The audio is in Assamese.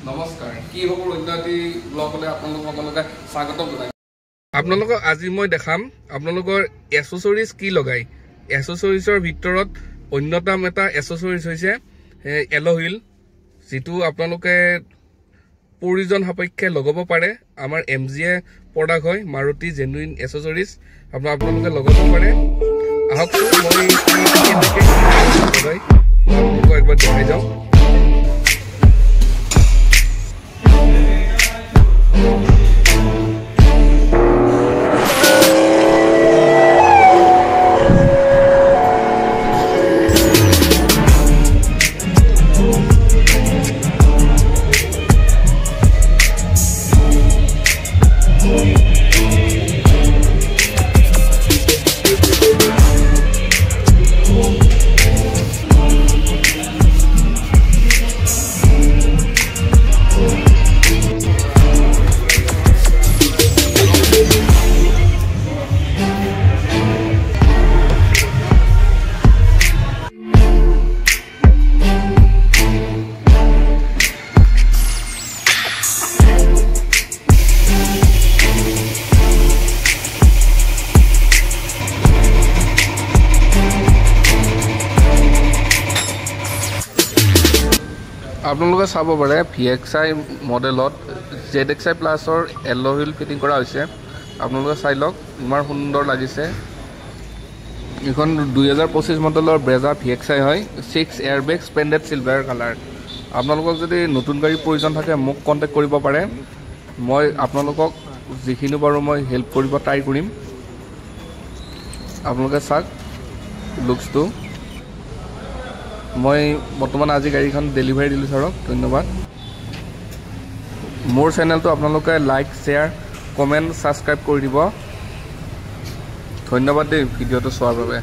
নমস্কাৰ কি খবৰ উন্নতি ব্লগলৈ আপোনালোকে স্বাগতম জনাই আপোনালোকক আজি মই দেখাম আপোনালোকৰ এসেসৰিজ কি লগাই এসেসৰিজৰ ভিতৰত অন্যতম এটা এসেসৰিজ হৈছে এলো হুইল যেটো আপোনালোকে প্ৰয়োজন সাপেক্ষে লগাব পাৰে আমাৰ এমজিএ প্ৰডাক্ট হয় মাৰুতি জেনুইন এসেসৰিজ আপোনালোকে লগাব পাৰে আহক মই লগাই আপোনালোকক একবাৰ দেখাই যাওঁ আপোনালোকে চাব পাৰে VXI মডেলত ZXI প্লাছৰ এলো হুইল ফিটিং কৰা হৈছে আপোনালোকে চাই লওক ইমান সুন্দৰ লাগিছে এখন 2025 মডেলৰ ব্ৰেজা VXI হয় 6 এয়াৰবেগ স্পেন্ডেড সিলভাৰ কালাৰ আপোনালোকক যদি নতুন গাড়ী প্ৰয়োজন থাকে মোক কন্টাক্ট কৰিব পাৰে মই আপোনালোকক যিখিনি পাৰো মই হেল্প কৰিব ট্ৰাই কৰিম আপোনালোকে চাওক লুকসটো মই বৰ্তমান আজি গাড়ীখন ডেলিভাৰী দিলো ছাৰক ধন্যবাদ মোৰ চেনেলটো আপোনালোকে লাইক শেয়াৰ কমেন্ট সাবস্ক্ৰাইব কৰি দিব ধন্যবাদ দেই ভিডিঅ'টো চোৱাৰ বাবে